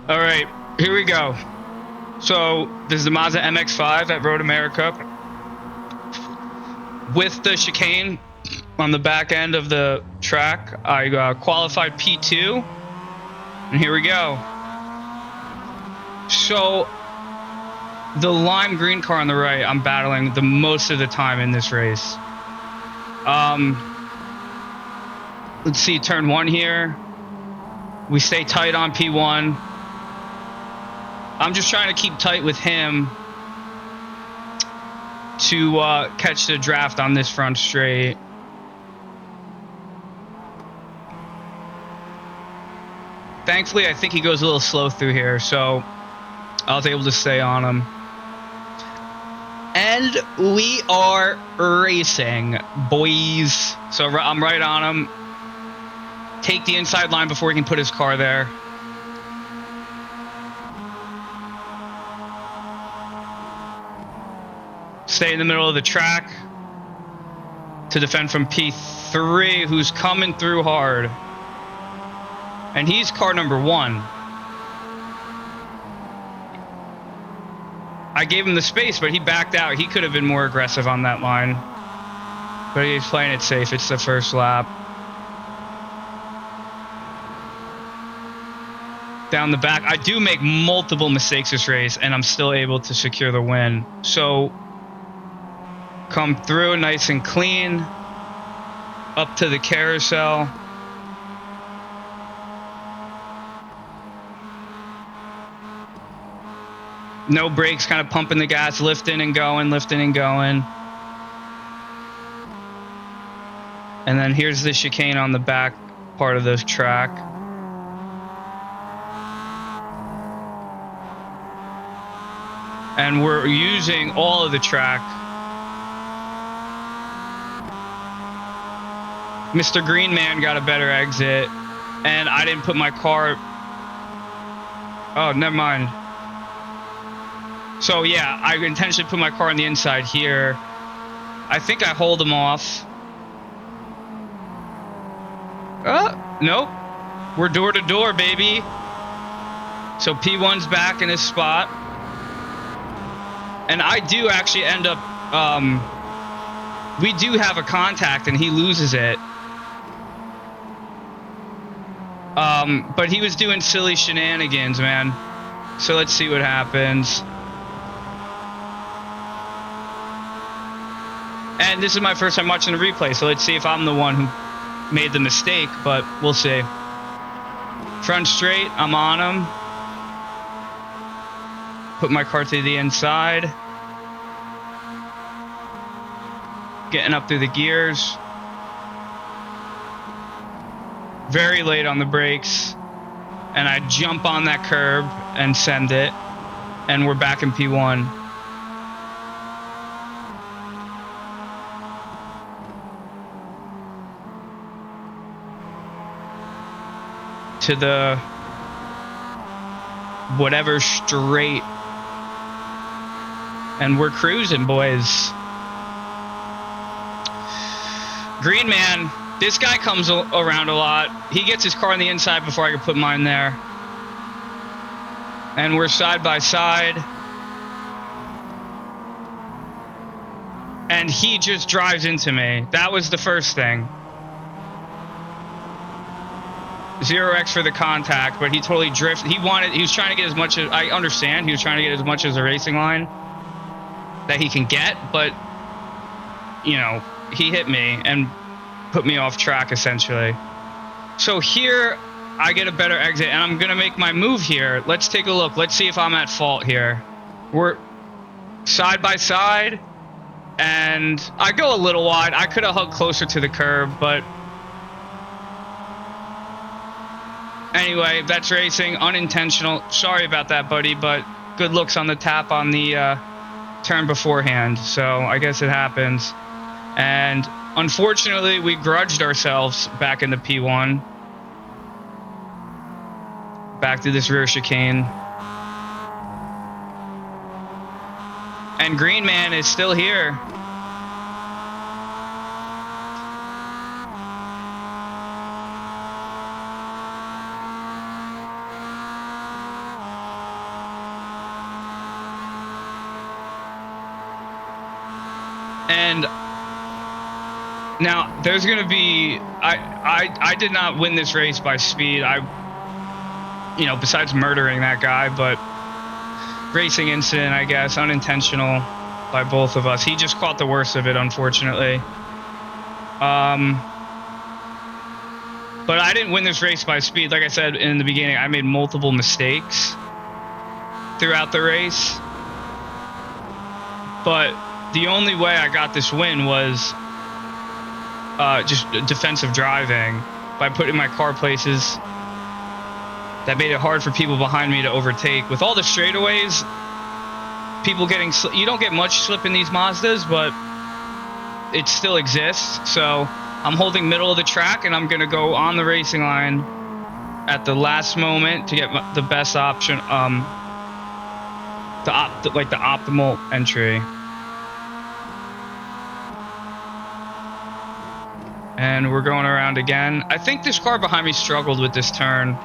All right, here we go. So this is the Mazda MX-5 at Road America with the chicane on the back end of the track. I qualified P2, and here we go. So the lime green car on the right, I'm battling the most of the time in this race. Let's see, turn 1 here. We stay tight on P1. I'm just trying to keep tight with him to catch the draft on this front straight. Thankfully, I think he goes a little slow through here, so I was able to stay on him. And we are racing, boys. So I'm right on him. Take the inside line before he can put his car there. Stay in the middle of the track to defend from P3, who's coming through hard. And he's car number 1. I gave him the space, but he backed out. He could have been more aggressive on that line. But he's playing it safe. It's the first lap. Down the back. I do make multiple mistakes this race, and I'm still able to secure the win. So come through nice and clean. Up to the carousel. No brakes, kind of pumping the gas, lifting and going, lifting and going. And then here's the chicane on the back part of the track. And we're using all of the track. Mr. Green Man got a better exit, and I didn't put my car... Oh, never mind. So yeah, I intentionally put my car on the inside here. I think I hold him off. Nope. We're door to door, baby. So P1's back in his spot. And I do actually end up, we do have a contact and he loses it. But he was doing silly shenanigans, man. So let's see what happens. And this is my first time watching the replay, so let's see if I'm the one who made the mistake, but we'll see. Front straight, I'm on him. Put my car to the inside. Getting up through the gears. Very late on the brakes. And I jump on that curb and send it. And we're back in P1. To the whatever straight, and we're cruising, boys. Green Man, this guy comes around a lot. He gets his car on the inside before I can put mine there, and we're side by side, and he just drives into me. That was the first thing. 0x for the contact, but he totally drifted. He was trying to get as much as, I understand, he was trying to get as much as a racing line that he can get, but, you know, he hit me and put me off track, essentially. So here, I get a better exit, and I'm going to make my move here. Let's take a look. Let's see if I'm at fault here. We're side by side, and I go a little wide. I could have hugged closer to the curb, but anyway, that's racing, unintentional. Sorry about that, buddy, but good looks on the tap on the turn beforehand. So I guess it happens. And unfortunately, we grudged ourselves back into P1. Back to this rear chicane. And Green Man is still here. And now there's going to be, I did not win this race by speed. Besides murdering that guy, but racing incident, I guess, unintentional by both of us. He just caught the worst of it, unfortunately. But I didn't win this race by speed. Like I said in the beginning, I made multiple mistakes throughout the race. But the only way I got this win was just defensive driving by putting my car places that made it hard for people behind me to overtake. With all the straightaways, people getting you don't get much slip in these Mazdas, but it still exists. So I'm holding middle of the track, and I'm going to go on the racing line at the last moment to get the best option, the optimal entry. And we're going around again. I think this car behind me struggled with this turn.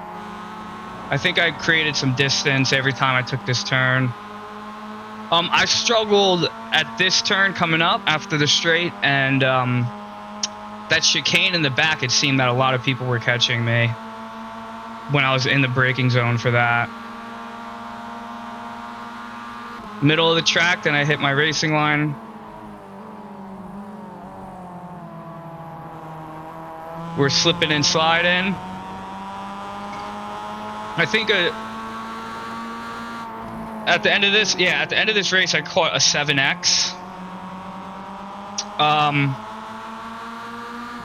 I think I created some distance every time I took this turn. I struggled at this turn coming up after the straight, and that chicane in the back, it seemed that a lot of people were catching me when I was in the braking zone for that. Middle of the track, then I hit my racing line. We're slipping and sliding. I think at the end of this race, I caught a 7X.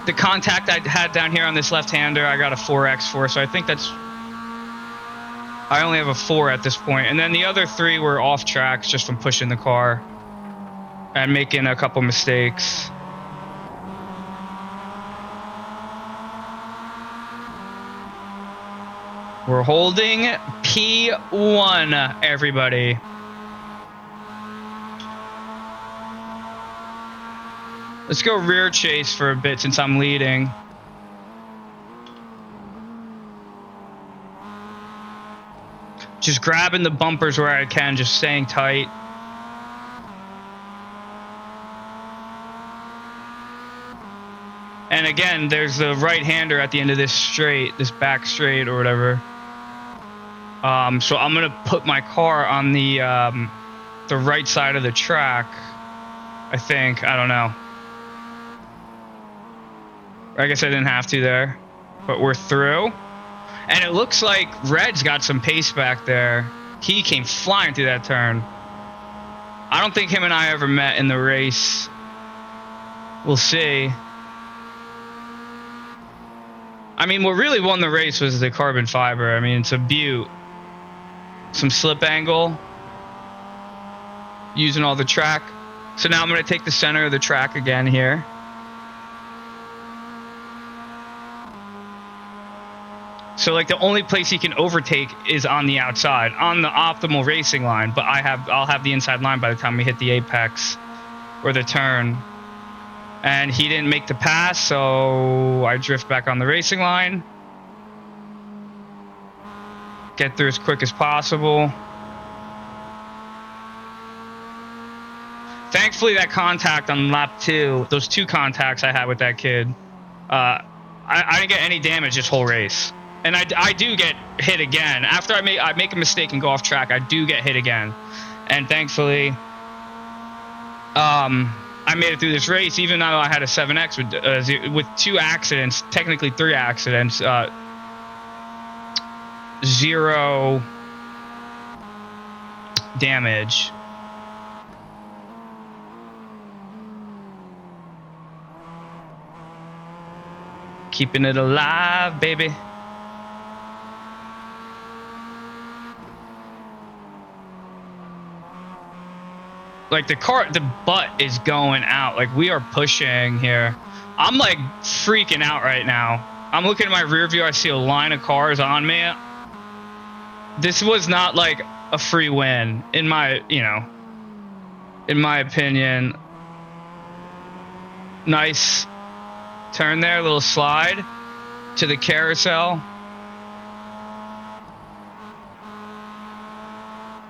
The contact I had down here on this left-hander, I got a 4X for, so I think I only have a 4 at this point. And then the other 3 were off tracks just from pushing the car and making a couple mistakes. We're holding P1, everybody. Let's go rear chase for a bit since I'm leading. Just grabbing the bumpers where I can, just staying tight. And again, there's the right-hander at the end of this straight, this back straight or whatever. So I'm gonna put my car on the right side of the track, I think. I don't know. I guess I didn't have to there, but we're through. And it looks like Red's got some pace back there. He came flying through that turn. I don't think him and I ever met in the race. We'll see. I mean, what really won the race was the carbon fiber. I mean, it's a beaut. Some slip angle. Using all the track. So now I'm going to take the center of the track again here. So like the only place he can overtake is on the outside, on the optimal racing line. But I'll have the inside line by the time we hit the apex or the turn. And he didn't make the pass, so I drift back on the racing line. Get through as quick as possible. Thankfully, that contact on lap 2, those 2 contacts I had with that kid, I didn't get any damage this whole race. And I do get hit again. After I make a mistake and go off track, I do get hit again. And thankfully, I made it through this race, even though I had a 7X with 2 accidents, technically 3 accidents, 0 damage. Keeping it alive, baby. Like the butt is going out. Like we are pushing here. I'm like freaking out right now. I'm looking at my rear view. I see a line of cars on me. This was not like a free win in my opinion. Nice turn there, a little slide to the carousel.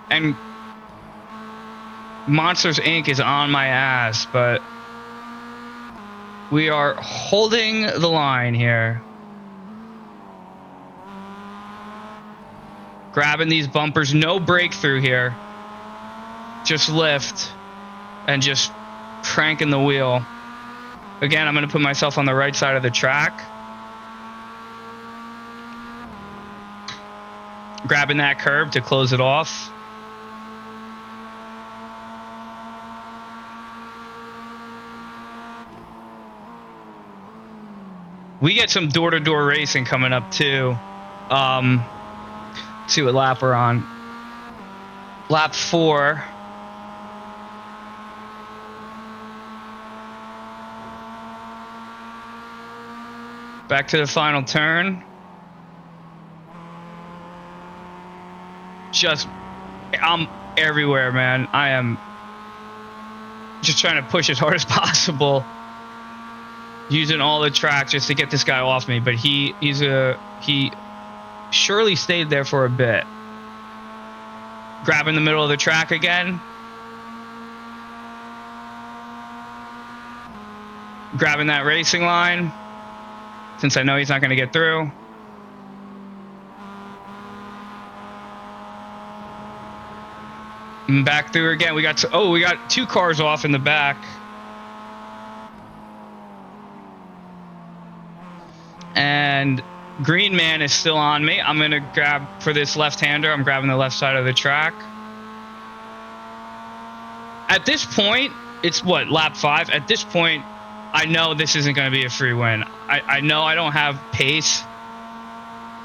And Monsters Inc. is on my ass, but We are holding the line here. Grabbing these bumpers. No breakthrough here. Just lift. And just cranking the wheel. Again, I'm going to put myself on the right side of the track. Grabbing that curb to close it off. We get some door-to-door racing coming up too. See what lap we're on. Lap 4. Back to the final turn. I'm everywhere, man. I am just trying to push as hard as possible. Using all the track just to get this guy off me, but he surely stayed there for a bit. Grabbing the middle of the track again. Grabbing that racing line, since I know he's not going to get through. And back through again. We got 2 cars off in the back. And Green Man is still on me. I'm going to grab for this left-hander. I'm grabbing the left side of the track. At this point, it's what, lap 5? At this point, I know this isn't going to be a free win. I know I don't have pace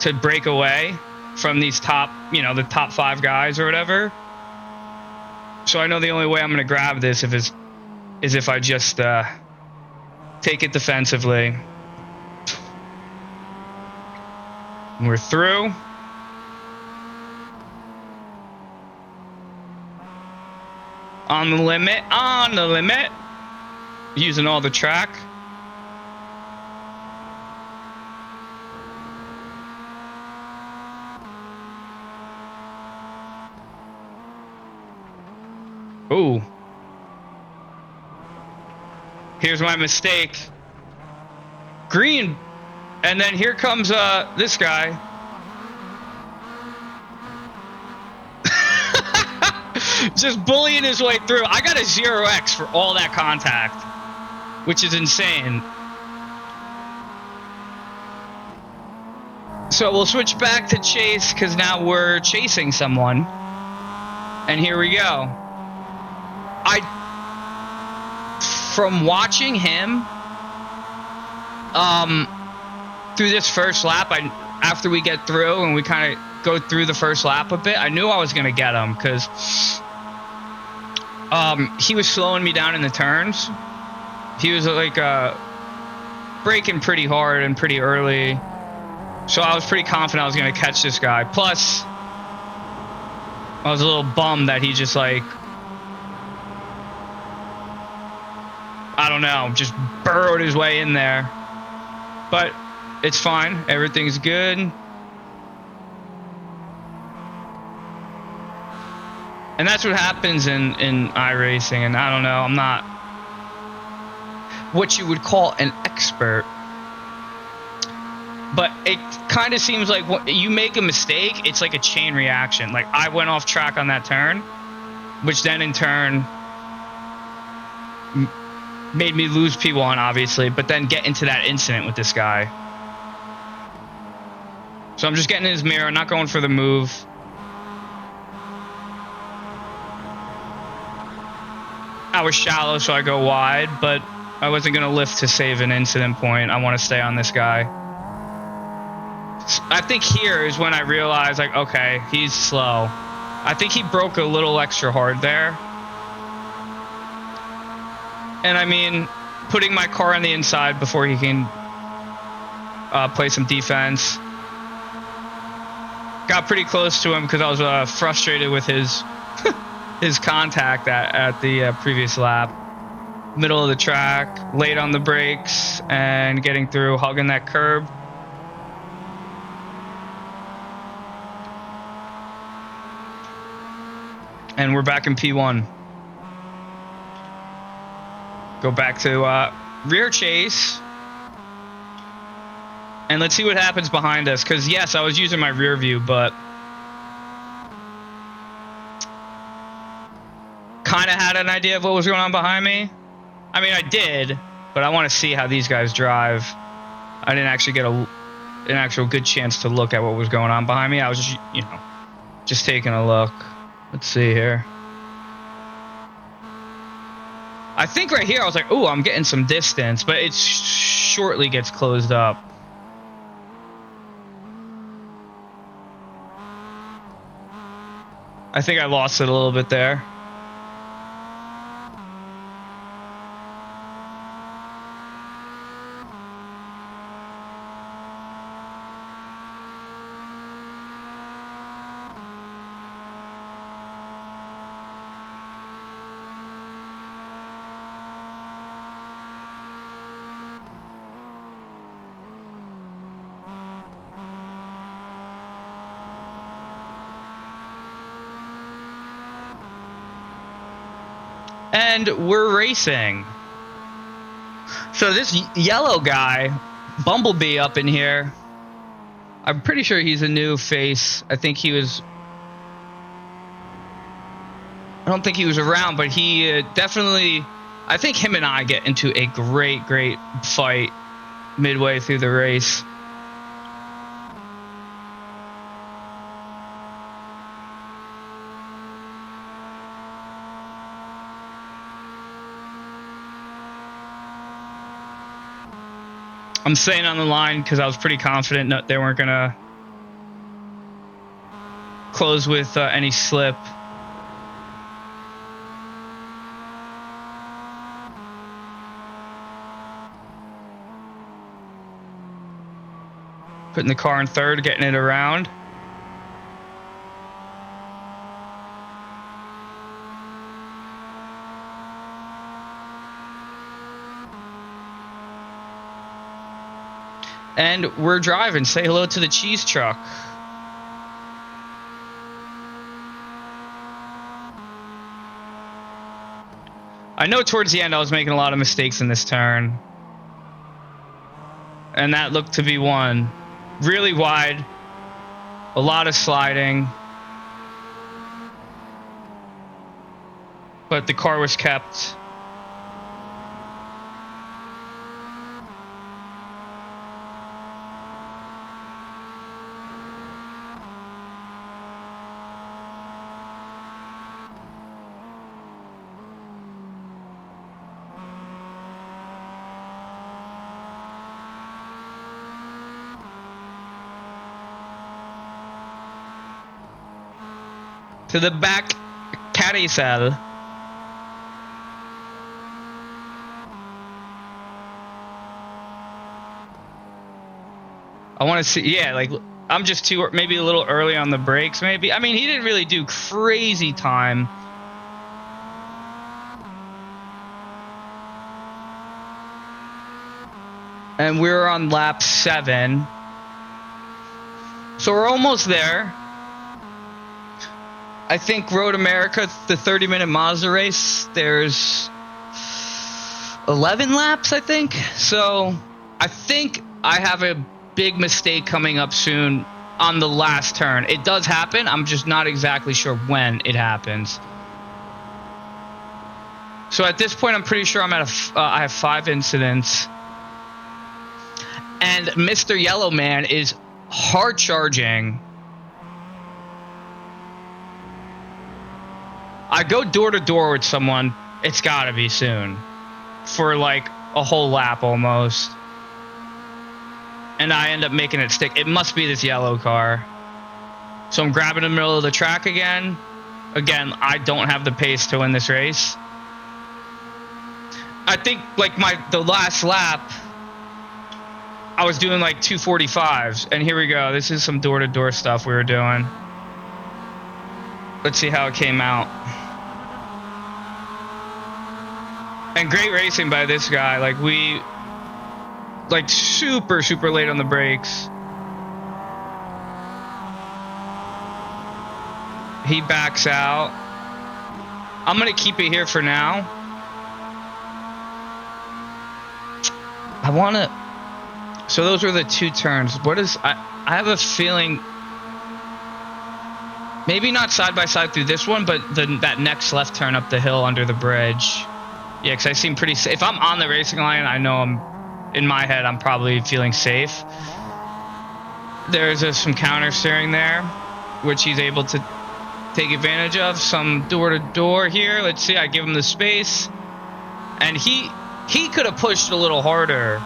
to break away from these top, the top 5 guys or whatever. So I know the only way I'm going to grab this is if I just take it defensively. We're through. On the limit. Using all the track. Ooh. Here's my mistake. Green. And then here comes this guy. Just bullying his way through. I got a 0x for all that contact, which is insane. So we'll switch back to chase because now we're chasing someone. And here we go. From watching him, through this first lap, after we get through and we kind of go through the first lap a bit, I knew I was going to get him because he was slowing me down in the turns. He was like braking pretty hard and pretty early. So I was pretty confident I was going to catch this guy. Plus, I was a little bummed that he just like, I don't know, just burrowed his way in there. But it's fine. Everything's good. And that's what happens in iRacing. And I don't know, I'm not what you would call an expert. But it kind of seems like when you make a mistake, it's like a chain reaction. Like I went off track on that turn, which then in turn made me lose P1, obviously, but then get into that incident with this guy. So I'm just getting in his mirror, not going for the move. I was shallow, so I go wide, but I wasn't going to lift to save an incident point. I want to stay on this guy. I think here is when I realized, like, okay, he's slow. I think he broke a little extra hard there. And I mean, putting my car on the inside before he can play some defense. Got pretty close to him because I was frustrated with his his contact at the previous lap. Middle of the track, late on the brakes, and getting through, hugging that curb. And we're back in P1. Go back to rear chase. And let's see what happens behind us. Because, yes, I was using my rear view, but kind of had an idea of what was going on behind me. I mean, I did, but I want to see how these guys drive. I didn't actually get an actual good chance to look at what was going on behind me. I was just, you know, just taking a look. Let's see here. I think right here I was like, oh, I'm getting some distance, but it shortly gets closed up. I think I lost it a little bit there. And we're racing. So this yellow guy, Bumblebee up in here, I'm pretty sure he's a new face. I don't think he was around, but he definitely, I think him and I get into a great fight midway through the race. I'm staying on the line because I was pretty confident that they weren't going to close with any slip. Putting the car in third, getting it around. And we're driving. Say hello to the cheese truck. I know towards the end I was making a lot of mistakes in this turn. And that looked to be one. Really wide. A lot of sliding. But the car was kept. To the back carousel. I want to see, yeah, like, I'm just maybe a little early on the brakes, maybe. I mean, he didn't really do crazy time. And we're on lap 7. So we're almost there. I think Road America, the 30-minute Mazda race, there's 11 laps, I think. So I think I have a big mistake coming up soon on the last turn. It does happen. I'm just not exactly sure when it happens. So at this point, I'm pretty sure I'm at I have 5 incidents. And Mr. Yellow Man is hard charging. I go door to door with someone, it's gotta be soon. For like a whole lap almost. And I end up making it stick. It must be this yellow car. So I'm grabbing the middle of the track again. Again, I don't have the pace to win this race. I think like the last lap, I was doing like 245s. And here we go. This is some door to door stuff we were doing. Let's see how it came out. And great racing by this guy. Like super late on the brakes. He backs out. I'm gonna keep it here for now. I want to... So those were the 2 turns. What is... I have a feeling... Maybe not side by side through this one, but that next left turn up the hill under the bridge. Yeah, because I seem pretty safe. If I'm on the racing line, I know in my head, I'm probably feeling safe. There's some counter steering there, which he's able to take advantage of. Some door-to-door here. Let's see. I give him the space. And he could have pushed a little harder.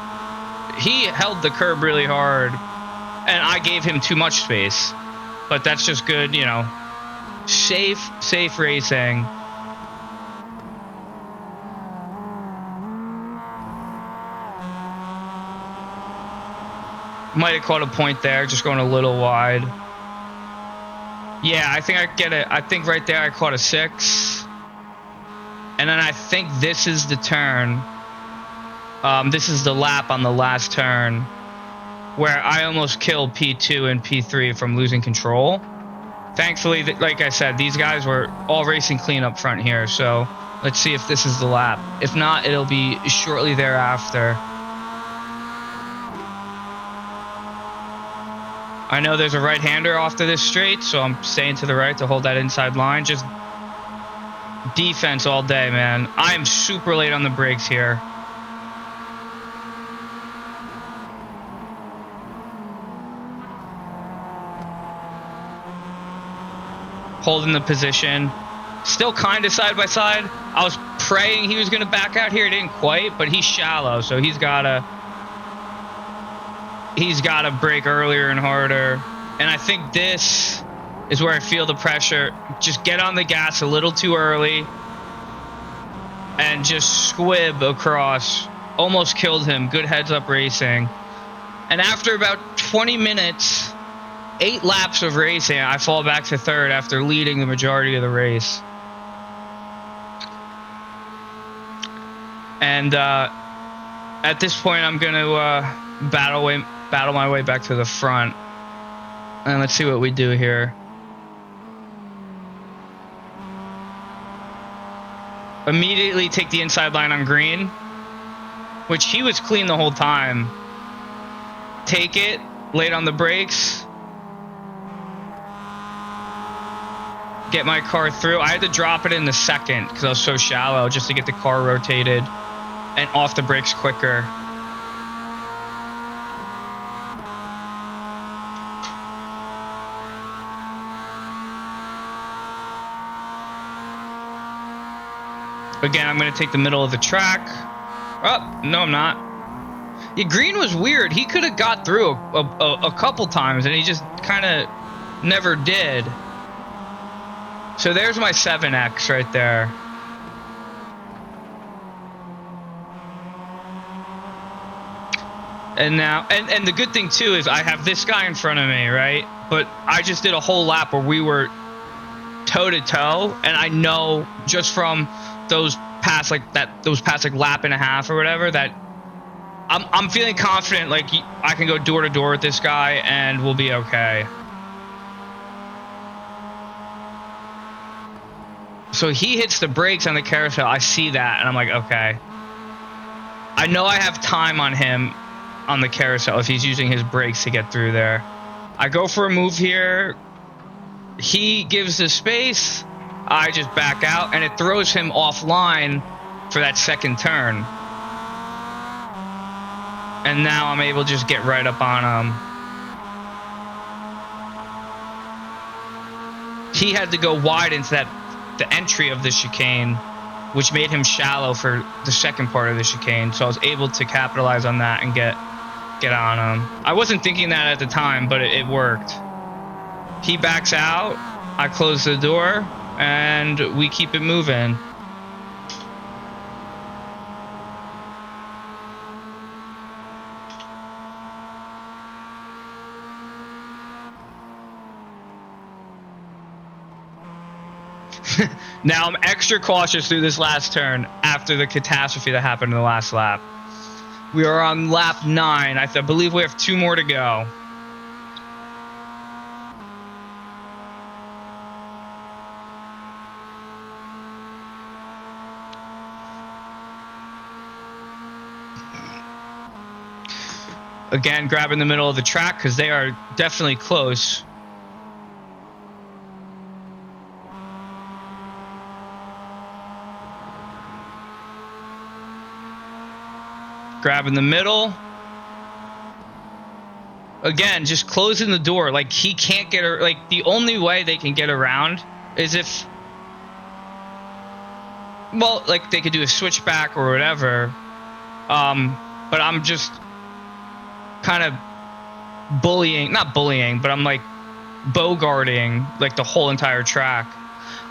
He held the curb really hard. And I gave him too much space. But that's just good, you know. Safe racing. Might have caught a point there, just going a little wide. Yeah, I think I get it. I think right there I caught a 6. And then I think this is the turn. This is the lap on the last turn where I almost killed P2 and P3 from losing control. Thankfully, like I said, these guys were all racing clean up front here. So let's see if this is the lap. If not, it'll be shortly thereafter. I know there's a right-hander off to this straight, so I'm staying to the right to hold that inside line. Just defense all day, man. I am super late on the brakes here. Holding the position. Still kind of side by side. I was praying he was going to back out here. He didn't quite, but he's shallow, so he's got to brake earlier and harder. And I think this is where I feel the pressure. Just get on the gas a little too early and just squib across. Almost killed him. Good heads up racing. And after about 20 minutes, 8 laps of racing, I fall back to 3rd after leading the majority of the race. And at this point, I'm going to battle my way back to the front. And let's see what we do here. Immediately take the inside line on green, which he was clean the whole time. Take it, late on the brakes. Get my car through. I had to drop it in the second because I was so shallow just to get the car rotated and off the brakes quicker. Again, I'm going to take the middle of the track. Oh, no, I'm not. Yeah, green was weird. He could have got through a couple times, and he just kind of never did. So there's my 7X right there. And now, and the good thing, too, is I have this guy in front of me, right? But I just did a whole lap where we were toe-to-toe, and I know just from those past lap and a half or whatever that I'm feeling confident like I can go door to door with this guy and we'll be okay. So he hits the brakes on the carousel. I see that and I'm like, okay. I know I have time on him on the carousel if he's using his brakes to get through there. I go for a move here. He gives the space. I just back out, and it throws him offline for that second turn. And now I'm able to just get right up on him. He had to go wide into the entry of the chicane, which made him shallow for the second part of the chicane. So I was able to capitalize on that and get on him. I wasn't thinking that at the time, but it worked. He backs out. I close the door. And we keep it moving. Now I'm extra cautious through this last turn after the catastrophe that happened in the last lap. We are on lap 9. I believe we have 2 more to go. Again, grabbing the middle of the track because they are definitely close. Grabbing the middle. Again, just closing the door. Like, he can't get her. Like, the only way they can get around is if, well, like, they could do a switchback or whatever. But I'm just kind of not bullying, but I'm like bogarting like the whole entire track.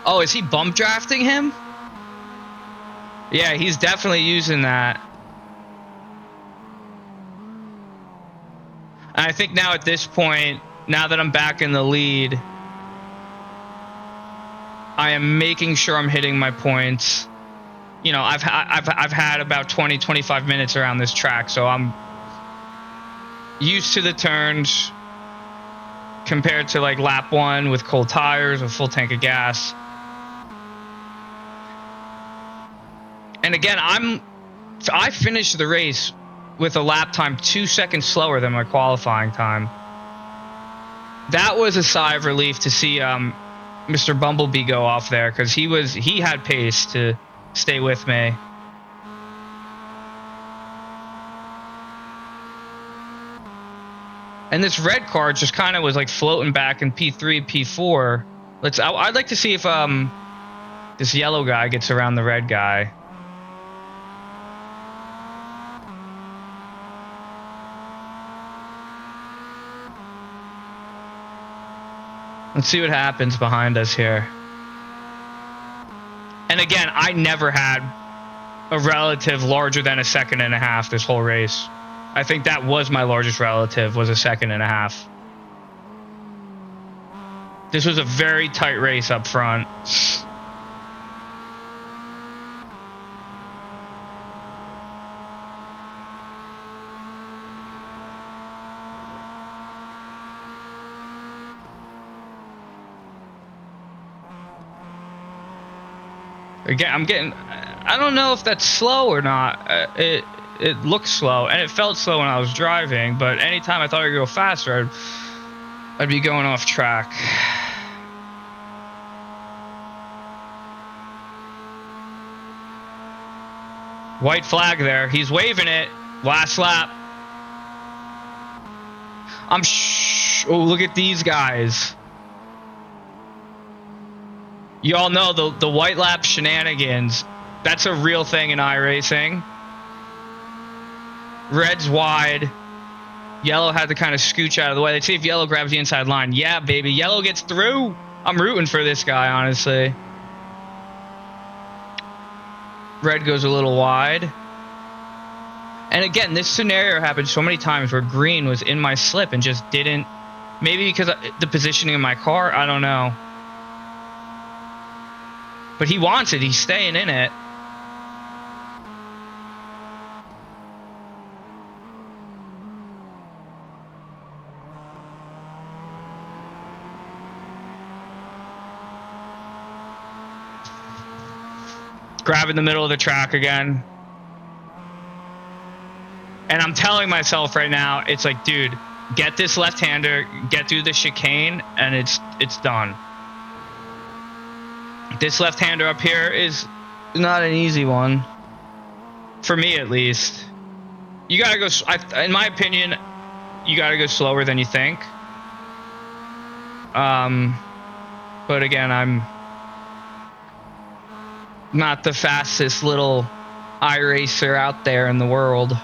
Oh, is he bump drafting him? Yeah, he's definitely using that. And I think now at this point, now that I'm back in the lead, I am making sure I'm hitting my points. You know, I've had about 20-25 minutes around this track, so I'm used to the turns compared to like lap 1 with cold tires or full tank of gas. And again, I finished the race with a lap time 2 seconds slower than my qualifying time. That was a sigh of relief to see Mr. Bumblebee go off there, because he had pace to stay with me. And this red car just kind of was like floating back in P3, P4. I'd like to see if this yellow guy gets around the red guy. Let's see what happens behind us here. And again, I never had a relative larger than a second and a half this whole race. I think that was my largest relative, was a second and a half. This was a very tight race up front. Again, I don't know if that's slow or not. It looked slow, and it felt slow when I was driving, but anytime I thought I could go faster, I'd be going off track. White flag there. He's waving it. Last lap. Oh, look at these guys. You all know the white lap shenanigans. That's a real thing in iRacing. Red's wide. Yellow had to kind of scooch out of the way. Let's see if yellow grabs the inside line. Yeah, baby. Yellow gets through. I'm rooting for this guy, honestly. Red goes a little wide. And again, this scenario happened so many times where green was in my slip and just didn't. Maybe because of the positioning of my car. I don't know. But he wants it. He's staying in it. Grabbing the middle of the track again. And I'm telling myself right now, it's like, dude, get this left-hander, get through the chicane, and it's done. This left-hander up here is not an easy one. For me, at least. You gotta go, in my opinion, you gotta go slower than you think. But again, I'm not the fastest little iRacer out there in the world.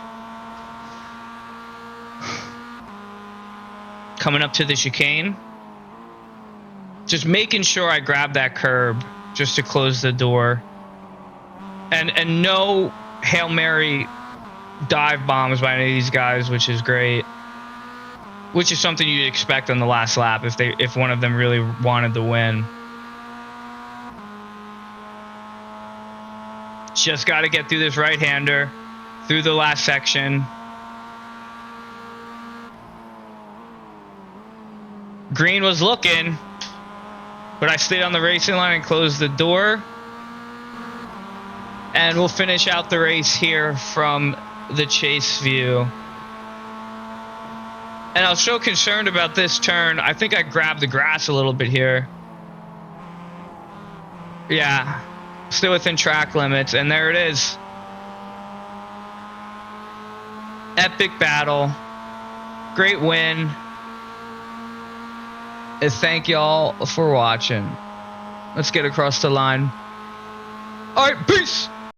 Coming up to the chicane. Just making sure I grab that curb just to close the door. And no Hail Mary dive bombs by any of these guys, which is great. Which is something you'd expect on the last lap if one of them really wanted to win. Just got to get through this right-hander, through the last section. Green was looking, but I stayed on the racing line and closed the door. And we'll finish out the race here from the chase view. And I was so concerned about this turn. I think I grabbed the grass a little bit here. Yeah. Still within track limits. And there it is. Epic battle. Great win. And thank y'all for watching. Let's get across the line. All right, peace.